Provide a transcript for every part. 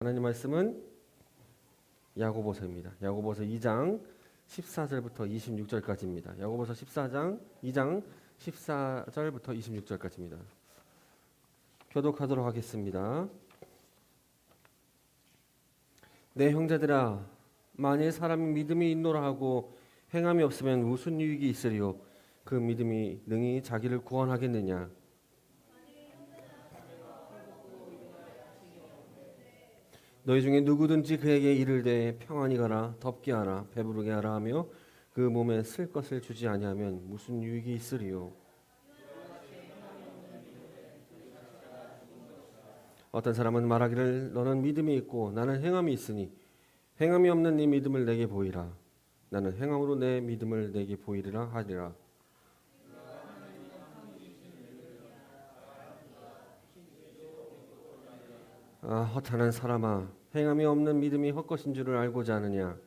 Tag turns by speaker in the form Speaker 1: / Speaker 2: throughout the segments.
Speaker 1: 하나님 말씀은 야고보서입니다. 야고보서 2장 14절부터 26절까지입니다. 야고보서 2장 14절부터 26절까지입니다. 교독하도록 하겠습니다. 내 형제들아, 만일 사람이 믿음이 있노라 하고 행함이 없으면 무슨 유익이 있으리요? 그 믿음이 능히 자기를 구원하겠느냐? 너희 중에 누구든지 그에게 이르되 평안히 가라, 덥게 하라, 배부르게 하라 하며 그 몸에 쓸 것을 주지 아니하면 무슨 유익이 있으리요? 어떤 사람은 말하기를 너는 믿음이 있고 나는 행함이 있으니 행함이 없는 네 믿음을 내게 보이라. 나는 행함으로 내 믿음을 내게 보이리라 하리라. 아, 허탄한 사람아, 행함이 없는 믿음이 헛것인 줄을 알고자 하느냐?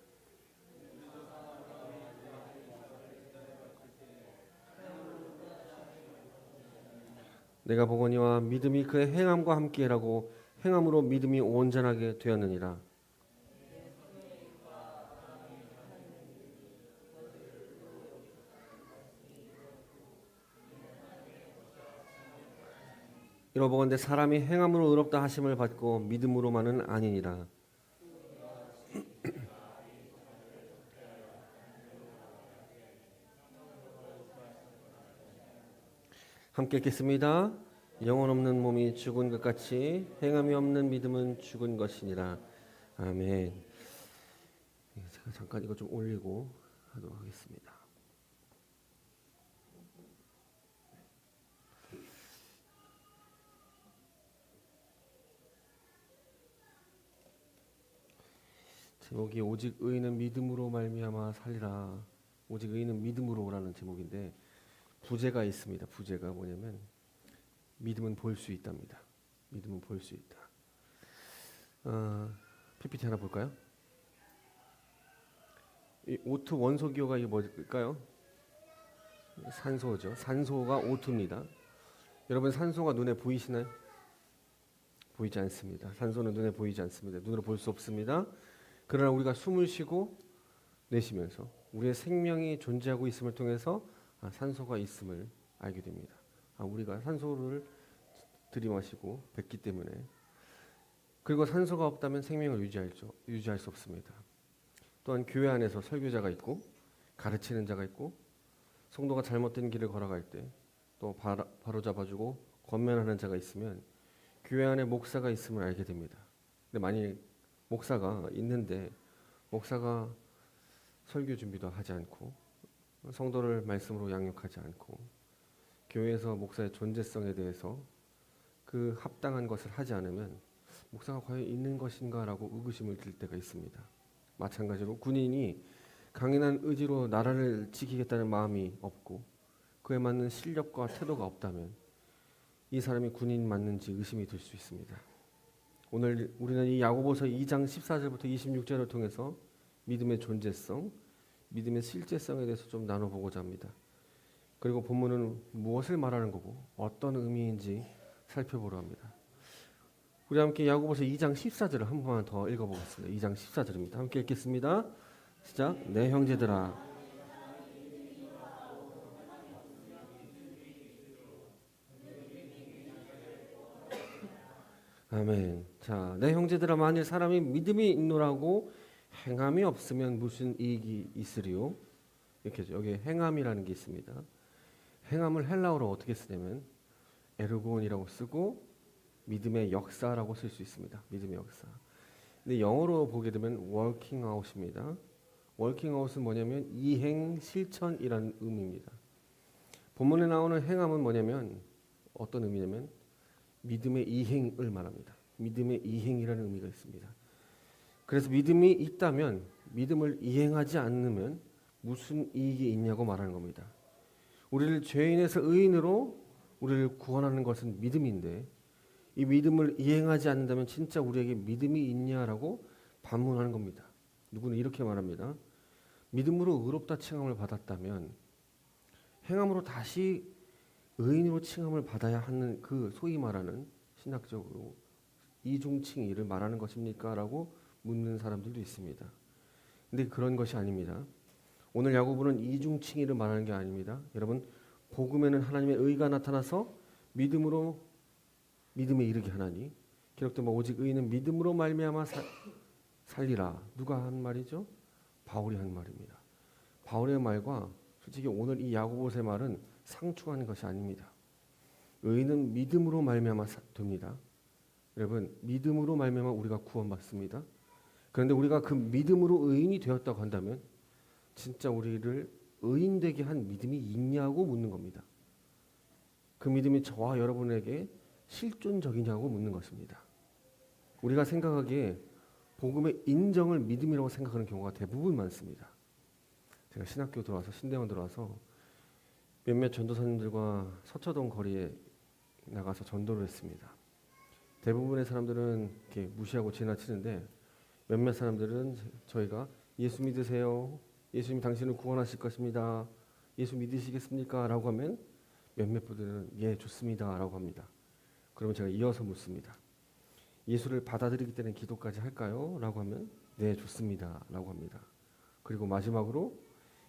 Speaker 1: 내가 보거니와 믿음이 그의 행함과 함께라고 행함으로 믿음이 온전하게 되었느니라. 이러보건대 사람이 행함으로 의롭다 하심을 받고 믿음으로만은 아니니라. 함께 읽겠습니다. 영혼 없는 몸이 죽은 것 같이 행함이 없는 믿음은 죽은 것이니라. 아멘. 제가 잠깐 이거 좀 올리고 하도록 하겠습니다. 제목이 오직 의인은 믿음으로 말미암아 살리라. 오직 의인은 믿음으로라는 제목인데 부제가 있습니다. 부제가 뭐냐면 믿음은 볼 수 있답니다. 믿음은 볼 수 있다. PPT 하나 볼까요? 이 O2 원소 기호가 이게 뭘까요? 산소죠. 산소가 O2입니다. 여러분 산소가 눈에 보이시나요? 보이지 않습니다. 산소는 눈에 보이지 않습니다. 눈으로 볼 수 없습니다. 그러나 우리가 숨을 쉬고 내쉬면서 우리의 생명이 존재하고 있음을 통해서 산소가 있음을 알게 됩니다. 우리가 산소를 들이마시고 뱉기 때문에. 그리고 산소가 없다면 생명을 유지할 수 없습니다. 또한 교회 안에서 설교자가 있고 가르치는 자가 있고 성도가 잘못된 길을 걸어갈 때 또 바로 잡아주고 권면하는 자가 있으면 교회 안에 목사가 있음을 알게 됩니다. 근데 만일 목사가 있는데 목사가 설교 준비도 하지 않고 성도를 말씀으로 양육하지 않고 교회에서 목사의 존재성에 대해서 그 합당한 것을 하지 않으면 목사가 과연 있는 것인가라고 의구심을 들 때가 있습니다. 마찬가지로 군인이 강인한 의지로 나라를 지키겠다는 마음이 없고 그에 맞는 실력과 태도가 없다면 이 사람이 군인 맞는지 의심이 들 수 있습니다. 오늘 우리는 이 야고보서 2장 14절부터 26절을 통해서 믿음의 존재성, 믿음의 실제성에 대해서 좀 나눠보고자 합니다. 그리고 본문은 무엇을 말하는 거고 어떤 의미인지 살펴보려 합니다. 우리 함께 야고보서 2장 14절을 한 번만 더 읽어보겠습니다. 2장 14절입니다. 함께 읽겠습니다. 시작. 내 형제들아, 아멘. 자, 내 형제들아, 만일 사람이 믿음이 있노라고 행함이 없으면 무슨 이익이 있으리요? 이렇게죠. 여기 행함이라는 게 있습니다. 행함을 헬라어로 어떻게 쓰냐면 에르곤이라고 쓰고 믿음의 역사라고 쓸 수 있습니다. 믿음의 역사. 근데 영어로 보게 되면 working out입니다. working out은 뭐냐면 이행 실천이라는 의미입니다. 본문에 나오는 행함은 뭐냐면 어떤 의미냐면 믿음의 이행을 말합니다. 믿음의 이행이라는 의미가 있습니다. 그래서 믿음이 있다면 믿음을 이행하지 않으면 무슨 이익이 있냐고 말하는 겁니다. 우리를 죄인에서 의인으로 우리를 구원하는 것은 믿음인데 이 믿음을 이행하지 않는다면 진짜 우리에게 믿음이 있냐라고 반문하는 겁니다. 누구는 이렇게 말합니다. 믿음으로 의롭다 칭함을 받았다면 행함으로 다시 의인으로 칭함을 받아야 하는 그 소위 말하는 신학적으로 이중칭의를 말하는 것입니까? 라고 묻는 사람들도 있습니다. 근데 그런 것이 아닙니다. 오늘 야고보는 이중칭의를 말하는 게 아닙니다. 여러분, 복음에는 하나님의 의가 나타나서 믿음에 이르게 하나니 기록된 바 오직 의인은 믿음으로 말미암아 살리라. 누가 한 말이죠? 바울이 한 말입니다. 바울의 말과 솔직히 오늘 이 야고보서의 말은 상충하는 것이 아닙니다. 의인은 믿음으로 말미암아 됩니다. 여러분, 믿음으로 말미암아 우리가 구원받습니다. 그런데 우리가 그 믿음으로 의인이 되었다고 한다면 진짜 우리를 의인 되게 한 믿음이 있냐고 묻는 겁니다. 그 믿음이 저와 여러분에게 실존적이냐고 묻는 것입니다. 우리가 생각하기에 복음의 인정을 믿음이라고 생각하는 경우가 대부분 많습니다. 제가 신학교 들어와서 신대원 들어와서 몇몇 전도사님들과 서초동 거리에 나가서 전도를 했습니다. 대부분의 사람들은 이렇게 무시하고 지나치는데 몇몇 사람들은 저희가 예수 믿으세요. 예수님 당신을 구원하실 것입니다. 예수 믿으시겠습니까? 라고 하면 몇몇 분들은 예 좋습니다 라고 합니다. 그러면 제가 이어서 묻습니다. 예수를 받아들이기 때문에 기도까지 할까요? 라고 하면 네 좋습니다 라고 합니다. 그리고 마지막으로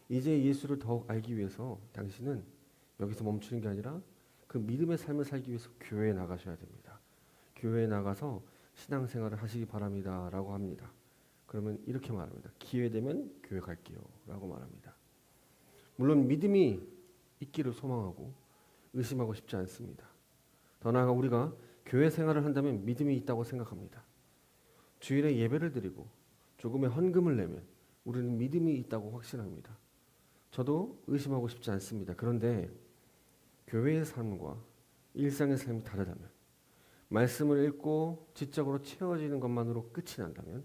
Speaker 1: 이제 예수를 더욱 알기 위해서 당신은 여기서 멈추는 게 아니라 그 믿음의 삶을 살기 위해서 교회에 나가셔야 됩니다. 교회에 나가서 신앙생활을 하시기 바랍니다 라고 합니다. 그러면 이렇게 말합니다. 기회 되면 교회 갈게요 라고 말합니다. 물론 믿음이 있기를 소망하고 의심하고 싶지 않습니다. 더 나아가 우리가 교회 생활을 한다면 믿음이 있다고 생각합니다. 주일에 예배를 드리고 조금의 헌금을 내면 우리는 믿음이 있다고 확신합니다. 저도 의심하고 싶지 않습니다. 그런데 교회의 삶과 일상의 삶이 다르다면, 말씀을 읽고 지적으로 채워지는 것만으로 끝이 난다면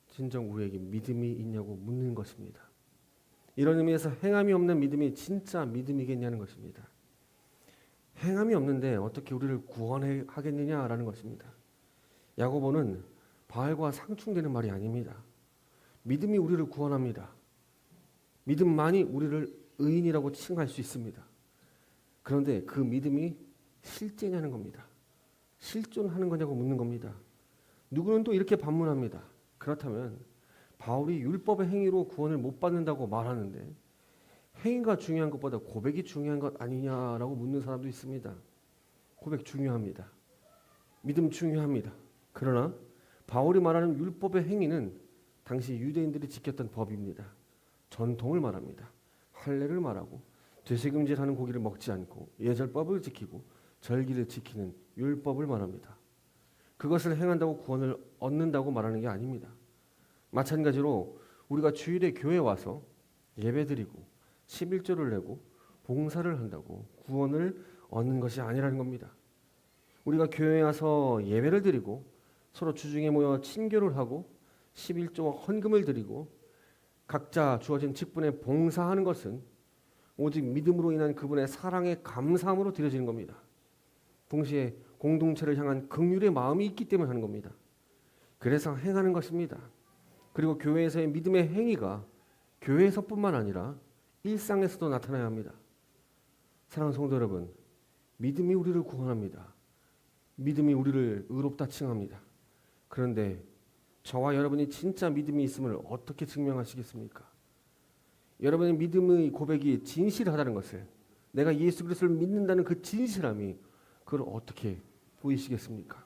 Speaker 1: 진정 우리에게 믿음이 있냐고 묻는 것입니다. 이런 의미에서 행함이 없는 믿음이 진짜 믿음이겠냐는 것입니다. 행함이 없는데 어떻게 우리를 구원하겠느냐라는 것입니다. 야고보는 바알과 상충되는 말이 아닙니다. 믿음이 우리를 구원합니다. 믿음만이 우리를 의인이라고 칭할 수 있습니다. 그런데 그 믿음이 실제냐는 겁니다. 실존하는 거냐고 묻는 겁니다. 누구는 또 이렇게 반문합니다. 그렇다면 바울이 율법의 행위로 구원을 못 받는다고 말하는데 행위가 중요한 것보다 고백이 중요한 것 아니냐라고 묻는 사람도 있습니다. 고백 중요합니다. 믿음 중요합니다. 그러나 바울이 말하는 율법의 행위는 당시 유대인들이 지켰던 법입니다. 전통을 말합니다. 할례를 말하고 되새김질하는 고기를 먹지 않고 예절법을 지키고 절기를 지키는 율법을 말합니다. 그것을 행한다고 구원을 얻는다고 말하는 게 아닙니다. 마찬가지로 우리가 주일에 교회에 와서 예배드리고 11조를 내고 봉사를 한다고 구원을 얻는 것이 아니라는 겁니다. 우리가 교회에 와서 예배를 드리고 서로 주중에 모여 친교를 하고 11조와 헌금을 드리고 각자 주어진 직분에 봉사하는 것은 오직 믿음으로 인한 그분의 사랑에 감사함으로 드려지는 겁니다. 동시에 공동체를 향한 긍휼의 마음이 있기 때문에 하는 겁니다. 그래서 행하는 것입니다. 그리고 교회에서의 믿음의 행위가 교회에서뿐만 아니라 일상에서도 나타나야 합니다. 사랑하는 성도 여러분, 믿음이 우리를 구원합니다. 믿음이 우리를 의롭다 칭합니다. 그런데 저와 여러분이 진짜 믿음이 있음을 어떻게 증명하시겠습니까? 여러분의 믿음의 고백이 진실하다는 것을, 내가 예수 그리스도를 믿는다는 그 진실함이 그걸 어떻게 보이시겠습니까?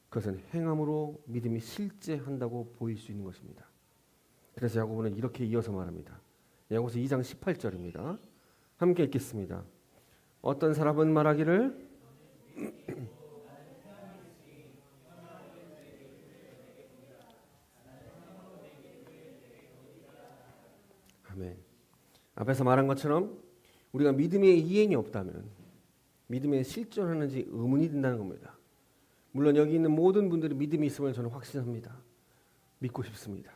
Speaker 1: 그것은 행함으로 믿음이 실제한다고 보일 수 있는 것입니다. 그래서 야고보는 이렇게 이어서 말합니다. 야고보서 2장 18절입니다. 함께 읽겠습니다. 어떤 사람은 말하기를 아멘. 앞에서 말한 것처럼 우리가 믿음의 이행이 없다면 믿음에 실존하는지 의문이 든다는 겁니다. 물론 여기 있는 모든 분들이 믿음이 있음을 저는 확신합니다. 믿고 싶습니다.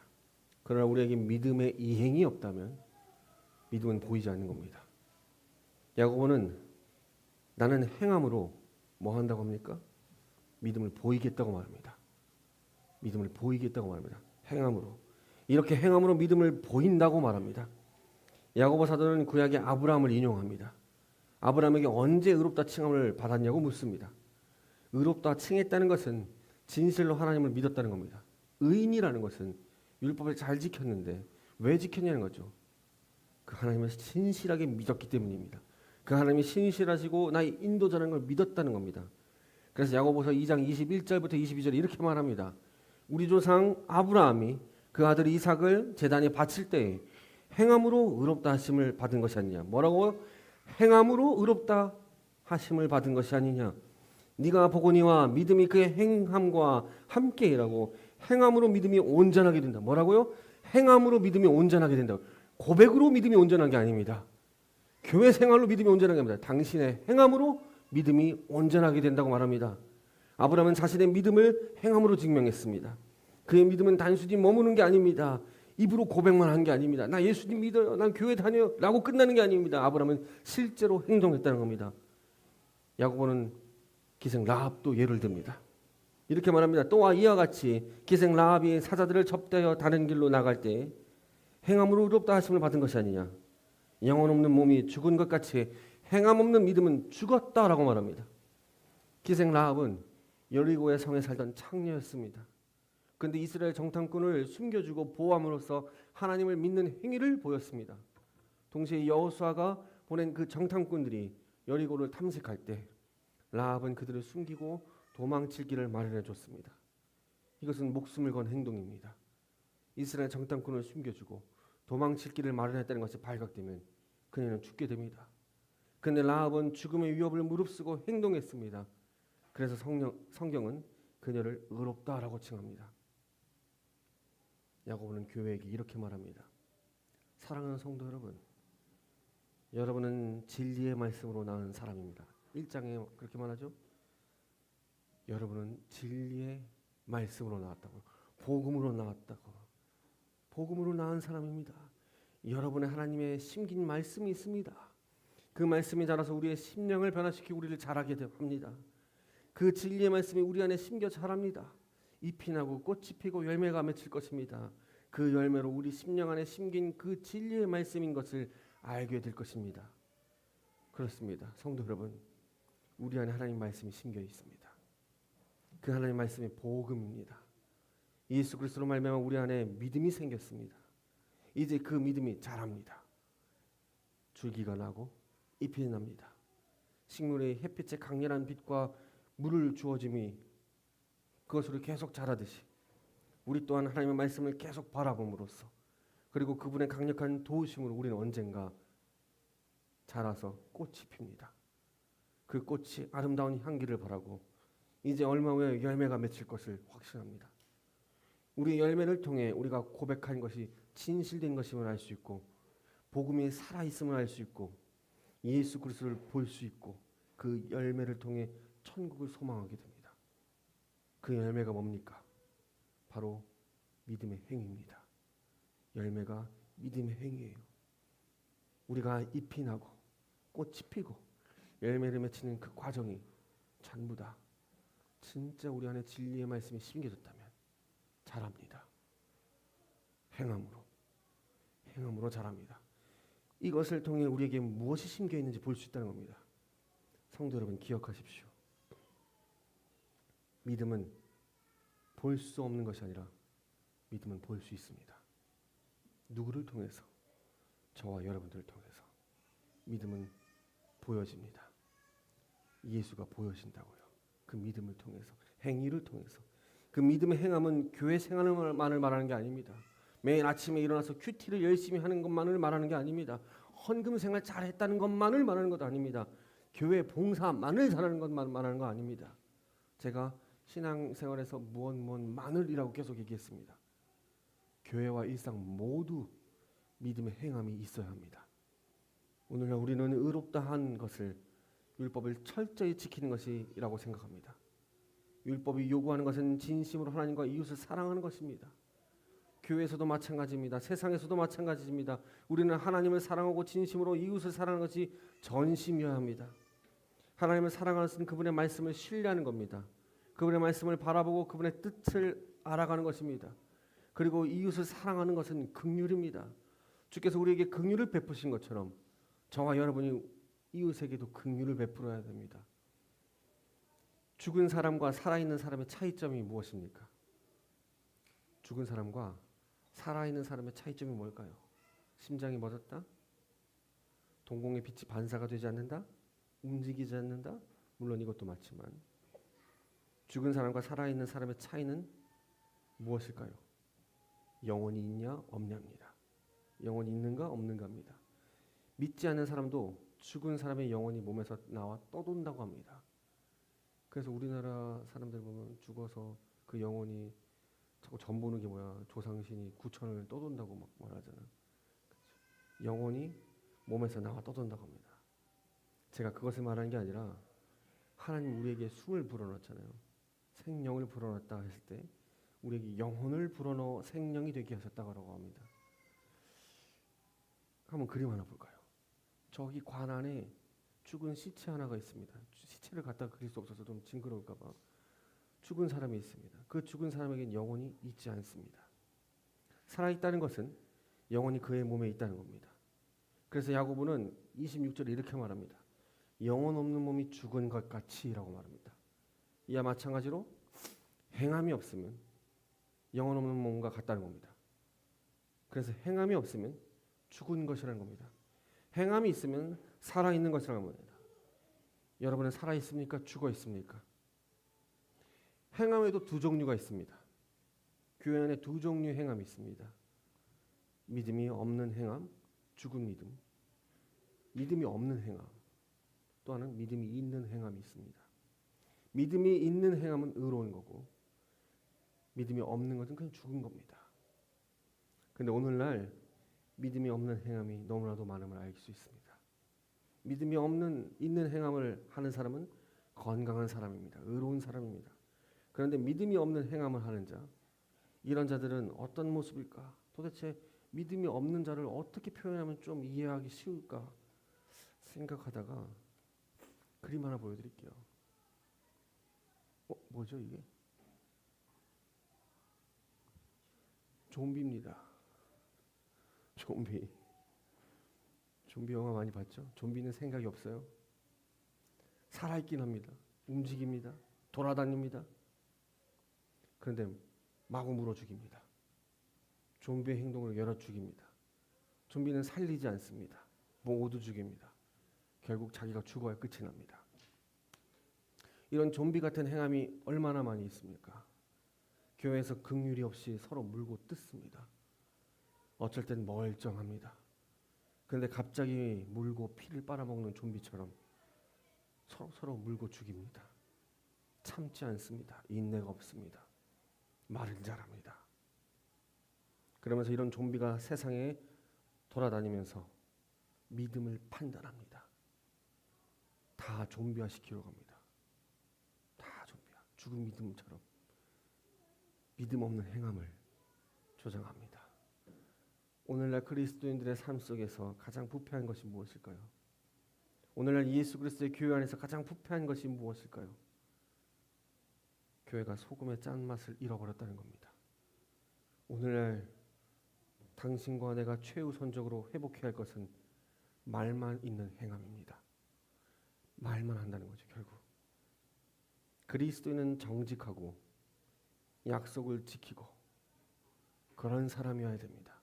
Speaker 1: 그러나 우리에게 믿음의 이행이 없다면 믿음은 보이지 않는 겁니다. 야고보는 나는 행함으로 뭐 한다고 합니까? 믿음을 보이겠다고 말합니다. 믿음을 보이겠다고 말합니다. 행함으로. 이렇게 행함으로 믿음을 보인다고 말합니다. 야고보 사도는 구약의 아브라함을 인용합니다. 아브라함에게 언제 의롭다 칭함을 받았냐고 묻습니다. 의롭다 칭했다는 것은 진실로 하나님을 믿었다는 겁니다. 의인이라는 것은 율법을 잘 지켰는데 왜 지켰냐는 거죠. 그 하나님을 신실하게 믿었기 때문입니다. 그 하나님이 신실하시고 나의 인도자라는 걸 믿었다는 겁니다. 그래서 야고보서 2장 21절부터 22절에 이렇게 말합니다. 우리 조상 아브라함이 그 아들 이삭을 제단에 바칠 때에 행함으로 의롭다 하심을 받은 것이 아니냐. 뭐라고? 행함으로 의롭다 하심을 받은 것이 아니냐. 네가 보거니와 믿음이 그의 행함과 함께 일하고 행함으로 믿음이 온전하게 된다. 뭐라고요? 행함으로 믿음이 온전하게 된다. 고백으로 믿음이 온전한 게 아닙니다. 교회 생활로 믿음이 온전한 게 아닙니다. 당신의 행함으로 믿음이 온전하게 된다고 말합니다. 아브라함은 자신의 믿음을 행함으로 증명했습니다. 그의 믿음은 단순히 머무는 게 아닙니다. 입으로 고백만 한 게 아닙니다. 나 예수님 믿어요. 난 교회 다녀요. 라고 끝나는 게 아닙니다. 아브라함은 실제로 행동했다는 겁니다. 야고보는 기생 라합도 예를 듭니다. 이렇게 말합니다. 또한 이와 같이 기생 라합이 사자들을 접대하여 다른 길로 나갈 때 행함으로 의롭다 하심을 받은 것이 아니냐. 영혼 없는 몸이 죽은 것 같이 행함 없는 믿음은 죽었다라고 말합니다. 기생 라합은 여리고의 성에 살던 창녀였습니다. 그런데 이스라엘 정탐꾼을 숨겨주고 보호함으로써 하나님을 믿는 행위를 보였습니다. 동시에 여호수아가 보낸 그 정탐꾼들이 여리고를 탐색할 때 라합은 그들을 숨기고 도망칠 길을 마련해 줬습니다. 이것은 목숨을 건 행동입니다. 이스라엘 정탐꾼을 숨겨주고 도망칠 길을 마련했다는 것이 발각되면 그녀는 죽게 됩니다. 그런데 라합은 죽음의 위협을 무릅쓰고 행동했습니다. 그래서 성경은 그녀를 의롭다라고 칭합니다. 야고보는 교회에게 이렇게 말합니다. 사랑하는 성도 여러분, 여러분은 진리의 말씀으로 낳은 사람입니다. 1장에 그렇게 말하죠. 여러분은 진리의 말씀으로 나왔다고, 복음으로 나왔다고, 복음으로 낳은 사람입니다. 여러분의 하나님의 심긴 말씀이 있습니다. 그 말씀이 자라서 우리의 심령을 변화시키고 우리를 자라게 합니다. 그 진리의 말씀이 우리 안에 심겨 자랍니다. 잎이 나고 꽃이 피고 열매가 맺힐 것입니다. 그 열매로 우리 심령 안에 심긴 그 진리의 말씀인 것을 알게 될 것입니다. 그렇습니다. 성도 여러분, 우리 안에 하나님 말씀이 심겨 있습니다. 그 하나님 말씀이 복음입니다. 예수 그리스도로 말미암아 우리 안에 믿음이 생겼습니다. 이제 그 믿음이 자랍니다. 줄기가 나고 잎이 납니다. 식물의 햇빛에 강렬한 빛과 물을 주어짐이 그것으로 계속 자라듯이 우리 또한 하나님의 말씀을 계속 바라봄으로써 그리고 그분의 강력한 도우심으로 우리는 언젠가 자라서 꽃이 핍니다. 그 꽃이 아름다운 향기를 바라고 이제 얼마 후에 열매가 맺힐 것을 확신합니다. 우리의 열매를 통해 우리가 고백한 것이 진실된 것임을 알 수 있고 복음이 살아있음을 알 수 있고 예수 그리스도를 볼 수 있고 그 열매를 통해 천국을 소망하게 됩니다. 그 열매가 뭡니까? 바로 믿음의 행위입니다. 열매가 믿음의 행위예요. 우리가 잎이 나고 꽃이 피고 열매를 맺히는 그 과정이 전부 다 진짜 우리 안에 진리의 말씀이 심겨졌다면 자랍니다. 행함으로 자랍니다. 이것을 통해 우리에게 무엇이 심겨 있는지 볼 수 있다는 겁니다. 성도 여러분 기억하십시오. 믿음은 볼 수 없는 것이 아니라 믿음은 볼 수 있습니다. 누구를 통해서? 저와 여러분들을 통해서 믿음은 보여집니다. 예수가 보여진다고요. 그 믿음을 통해서, 행위를 통해서. 그 믿음의 행함은 교회 생활만을 말하는 게 아닙니다. 매일 아침에 일어나서 큐티를 열심히 하는 것만을 말하는 게 아닙니다. 헌금 생활 잘했다는 것만을 말하는 것도 아닙니다. 교회 봉사만을 잘하는 것만 말하는 거 아닙니다. 제가 신앙생활에서 무엇만을이라고 계속 얘기했습니다. 교회와 일상 모두 믿음의 행함이 있어야 합니다. 오늘날 우리는 의롭다 한 것을 율법을 철저히 지키는 것이라고 생각합니다. 율법이 요구하는 것은 진심으로 하나님과 이웃을 사랑하는 것입니다. 교회에서도 마찬가지입니다. 세상에서도 마찬가지입니다. 우리는 하나님을 사랑하고 진심으로 이웃을 사랑하는 것이 전심이어야 합니다. 하나님을 사랑하는 것은 그분의 말씀을 신뢰하는 겁니다. 그분의 말씀을 바라보고 그분의 뜻을 알아가는 것입니다. 그리고 이웃을 사랑하는 것은 긍휼입니다. 주께서 우리에게 긍휼을 베푸신 것처럼 저와 여러분이 이웃에게도 긍휼을 베풀어야 됩니다. 죽은 사람과 살아있는 사람의 차이점이 무엇입니까? 죽은 사람과 살아있는 사람의 차이점이 뭘까요? 심장이 멎었다? 동공의 빛이 반사가 되지 않는다? 움직이지 않는다? 물론 이것도 맞지만 죽은 사람과 살아있는 사람의 차이는 무엇일까요? 영혼이 있냐 없냐입니다. 영혼이 있는가 없는가입니다. 믿지 않는 사람도 죽은 사람의 영혼이 몸에서 나와 떠돈다고 합니다. 그래서 우리나라 사람들 보면 죽어서 그 영혼이 자꾸 전 보는 게 뭐야, 조상신이 구천을 떠돈다고 막 말하잖아. 영혼이 몸에서 나와 떠돈다고 합니다. 제가 그것을 말하는 게 아니라 하나님 우리에게 숨을 불어넣었잖아요. 생명을 불어넣었다 했을 때 우리에게 영혼을 불어넣어 생명이 되게 하셨다고 합니다. 한번 그림 하나 볼까요? 저기 관 안에 죽은 시체 하나가 있습니다. 시체를 갖다 그릴 수 없어서 좀 징그러울까 봐. 죽은 사람이 있습니다. 그 죽은 사람에게는 영혼이 있지 않습니다. 살아있다는 것은 영혼이 그의 몸에 있다는 겁니다. 그래서 야고보는 26절에 이렇게 말합니다. 영혼 없는 몸이 죽은 것 같이라고 말합니다. 이와 마찬가지로 행함이 없으면 영혼 없는 몸과 같다는 겁니다. 그래서 행함이 없으면 죽은 것이라는 겁니다. 행함이 있으면 살아있는 것이라는 겁니다. 여러분은 살아있습니까? 죽어있습니까? 행함에도 두 종류가 있습니다. 교회 안에 두 종류의 행함이 있습니다. 믿음이 없는 행함, 죽은 믿음. 믿음이 없는 행함, 또 하나는 믿음이 있는 행함이 있습니다. 믿음이 있는 행함은 의로운 거고 믿음이 없는 것은 그냥 죽은 겁니다. 그런데 오늘날 믿음이 없는 행함이 너무나도 많음을 알 수 있습니다. 믿음이 있는 행함을 하는 사람은 건강한 사람입니다. 의로운 사람입니다. 그런데 믿음이 없는 행함을 하는 자, 이런 자들은 어떤 모습일까? 도대체 믿음이 없는 자를 어떻게 표현하면 좀 이해하기 쉬울까 생각하다가 그림 하나 보여드릴게요. 뭐죠 이게? 좀비입니다. 좀비. 좀비 영화 많이 봤죠? 좀비는 생각이 없어요. 살아있긴 합니다. 움직입니다. 돌아다닙니다. 그런데 마구 물어 죽입니다. 좀비의 행동을 열어 죽입니다. 좀비는 살리지 않습니다. 모두 죽입니다. 결국 자기가 죽어야 끝이 납니다. 이런 좀비 같은 행함이 얼마나 많이 있습니까? 교회에서 긍휼이 없이 서로 물고 뜯습니다. 어쩔 땐 멀쩡합니다. 그런데 갑자기 물고 피를 빨아먹는 좀비처럼 서로 물고 죽입니다. 참지 않습니다. 인내가 없습니다. 말을 잘합니다. 그러면서 이런 좀비가 세상에 돌아다니면서 믿음을 판단합니다. 다 좀비화 시키려고 합니다. 다 좀비화. 죽은 믿음처럼 믿음 없는 행함을 조장합니다. 오늘날 그리스도인들의 삶 속에서 가장 부패한 것이 무엇일까요? 오늘날 예수 그리스도의 교회 안에서 가장 부패한 것이 무엇일까요? 교회가 소금의 짠맛을 잃어버렸다는 겁니다. 오늘날 당신과 내가 최우선적으로 회복해야 할 것은 말만 있는 행함입니다. 말만 한다는 거죠, 결국. 그리스도인은 정직하고 약속을 지키고 그런 사람이어야 됩니다.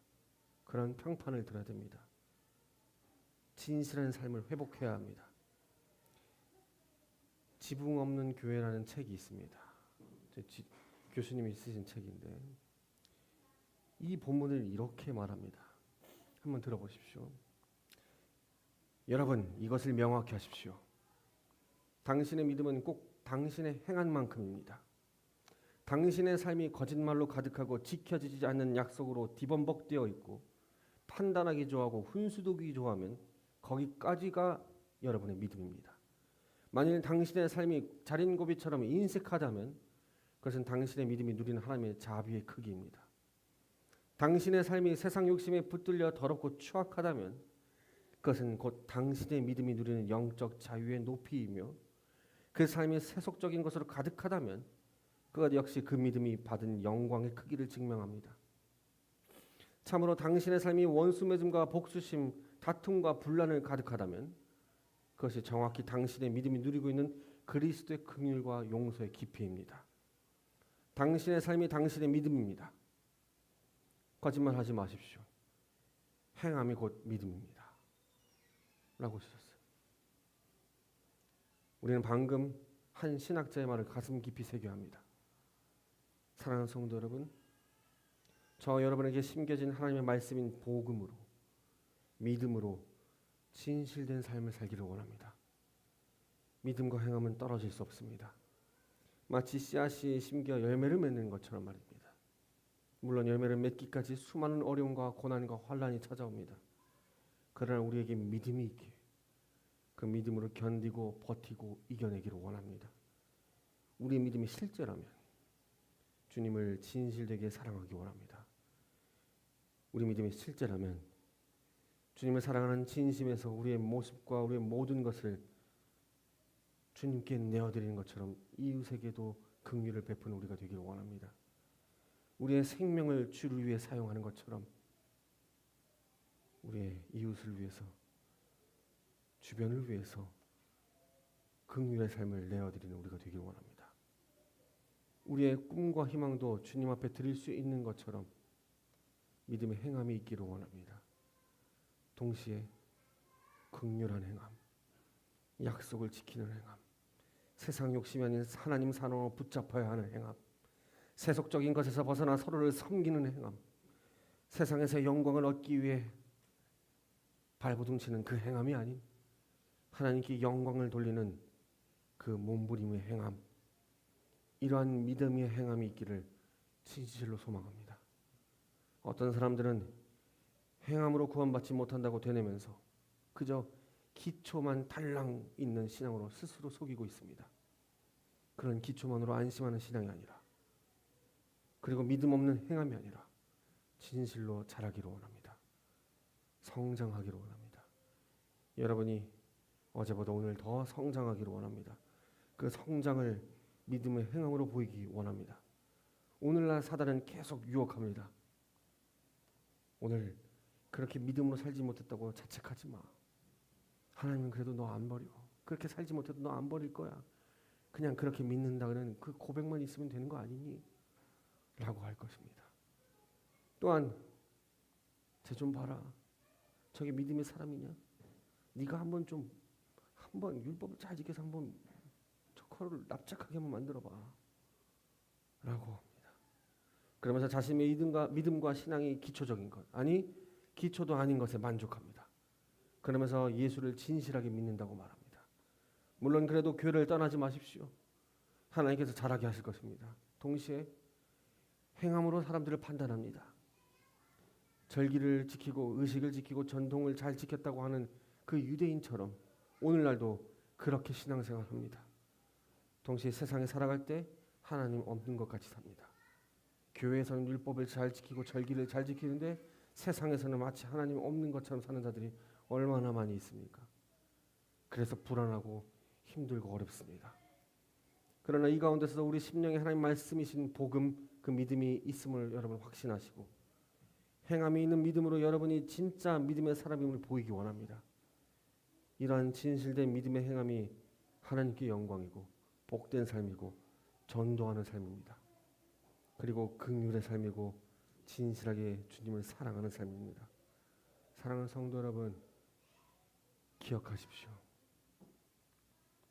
Speaker 1: 그런 평판을 들어야 됩니다. 진실한 삶을 회복해야 합니다. 지붕 없는 교회라는 책이 있습니다. 교수님이 쓰신 책인데 이 본문을 이렇게 말합니다. 한번 들어보십시오. 여러분, 이것을 명확히 하십시오. 당신의 믿음은 꼭 당신의 행한 만큼입니다. 당신의 삶이 거짓말로 가득하고 지켜지지 않는 약속으로 뒤범벅되어 있고 판단하기 좋아하고 훈수두기 좋아하면 거기까지가 여러분의 믿음입니다. 만일 당신의 삶이 자린고비처럼 인색하다면 그것은 당신의 믿음이 누리는 하나님의 자비의 크기입니다. 당신의 삶이 세상 욕심에 붙들려 더럽고 추악하다면 그것은 곧 당신의 믿음이 누리는 영적 자유의 높이이며 그 삶이 세속적인 것으로 가득하다면 그것 역시 그 믿음이 받은 영광의 크기를 증명합니다. 참으로 당신의 삶이 원수 맺음과 복수심, 다툼과 분란을 가득하다면 그것이 정확히 당신의 믿음이 누리고 있는 그리스도의 긍휼과 용서의 깊이입니다. 당신의 삶이 당신의 믿음입니다. 거짓말하지 마십시오. 행함이 곧 믿음입니다. 라고 주셨어요. 우리는 방금 한 신학자의 말을 가슴 깊이 새겨야 합니다. 사랑하는 성도 여러분, 저 여러분에게 심겨진 하나님의 말씀인 복음으로, 믿음으로 진실된 삶을 살기를 원합니다. 믿음과 행함은 떨어질 수 없습니다. 마치 씨앗이 심겨 열매를 맺는 것처럼 말입니다. 물론 열매를 맺기까지 수많은 어려움과 고난과 환란이 찾아옵니다. 그러나 우리에게 믿음이 있기에 그 믿음으로 견디고 버티고 이겨내기를 원합니다. 우리의 믿음이 실제라면 주님을 진실되게 사랑하기 원합니다. 우리 믿음이 실제라면 주님을 사랑하는 진심에서 우리의 모습과 우리의 모든 것을 주님께 내어드리는 것처럼 이웃에게도 긍휼을 베푸는 우리가 되기를 원합니다. 우리의 생명을 주를 위해 사용하는 것처럼 우리의 이웃을 위해서, 주변을 위해서 긍휼의 삶을 내어드리는 우리가 되기를 원합니다. 우리의 꿈과 희망도 주님 앞에 드릴 수 있는 것처럼 믿음의 행함이 있기를 원합니다. 동시에 긍휼한 행함, 약속을 지키는 행함, 세상 욕심이 아닌 하나님 산업으로 붙잡아야 하는 행함, 세속적인 것에서 벗어나 서로를 섬기는 행함, 세상에서 영광을 얻기 위해 발버둥치는 그 행함이 아닌 하나님께 영광을 돌리는 그 몸부림의 행함, 이러한 믿음의 행함이 있기를 진실로 소망합니다. 어떤 사람들은 행함으로 구원받지 못한다고 되뇌면서 그저 기초만 달랑 있는 신앙으로 스스로 속이고 있습니다. 그런 기초만으로 안심하는 신앙이 아니라, 그리고 믿음 없는 행함이 아니라 진실로 자라기를 원합니다. 성장하기를 원합니다. 여러분이 어제보다 오늘 더 성장하기를 원합니다. 그 성장을 믿음의 행함으로 보이기 원합니다. 오늘날 사단은 계속 유혹합니다. 오늘 그렇게 믿음으로 살지 못했다고 자책하지 마. 하나님은 그래도 너 안 버려. 그렇게 살지 못해도 너 안 버릴 거야. 그냥 그렇게 믿는다는 그 고백만 있으면 되는 거 아니니? 라고 할 것입니다. 또한 쟤 좀 봐라. 저게 믿음의 사람이냐? 네가 한번 율법을 잘 지켜서 한번 저 코를 납작하게 한번 만들어봐. 라고 합니다. 그러면서 자신의 믿음과 신앙이 기초적인 것, 아니 기초도 아닌 것에 만족합니다. 그러면서 예수를 진실하게 믿는다고 말합니다. 물론 그래도 교회를 떠나지 마십시오. 하나님께서 잘하게 하실 것입니다. 동시에 행함으로 사람들을 판단합니다. 절기를 지키고 의식을 지키고 전통을 잘 지켰다고 하는 그 유대인처럼 오늘날도 그렇게 신앙생활합니다. 동시에 세상에 살아갈 때 하나님 없는 것 같이 삽니다. 교회에서는 율법을 잘 지키고 절기를 잘 지키는데 세상에서는 마치 하나님 없는 것처럼 사는 자들이 얼마나 많이 있습니까? 그래서 불안하고 힘들고 어렵습니다. 그러나 이 가운데서 우리 심령에 하나님 말씀이신 복음, 그 믿음이 있음을 여러분 확신하시고 행함이 있는 믿음으로 여러분이 진짜 믿음의 사람임을 보이기 원합니다. 이러한 진실된 믿음의 행함이 하나님께 영광이고 복된 삶이고 전도하는 삶입니다. 그리고 긍휼의 삶이고 진실하게 주님을 사랑하는 삶입니다. 사랑하는 성도 여러분, 기억하십시오.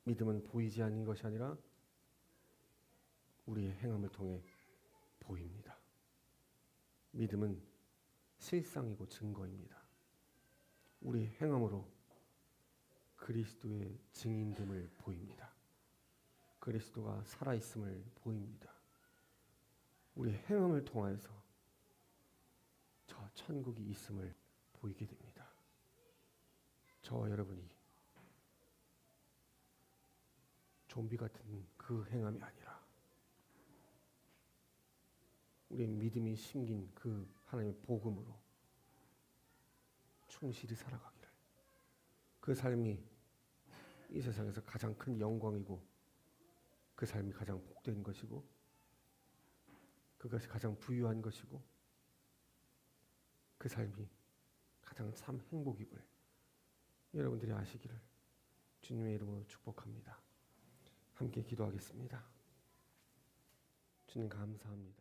Speaker 1: 믿음은 보이지 않는 것이 아니라 우리의 행함을 통해 보입니다. 믿음은 실상이고 증거입니다. 우리의 행함으로 그리스도의 증인됨을 보입니다. 그리스도가 살아있음을 보입니다. 우리의 행함을 통하여서 저 천국이 있음을 보이게 됩니다. 저와 여러분이 좀비 같은 그 행함이 아니라 우리의 믿음이 심긴 그 하나님의 복음으로 충실히 살아가기를, 그 삶이 이 세상에서 가장 큰 영광이고 그 삶이 가장 복된 것이고 그것이 가장 부유한 것이고 그 삶이 가장 참 행복임을 여러분들이 아시기를 주님의 이름으로 축복합니다. 함께 기도하겠습니다. 주님 감사합니다.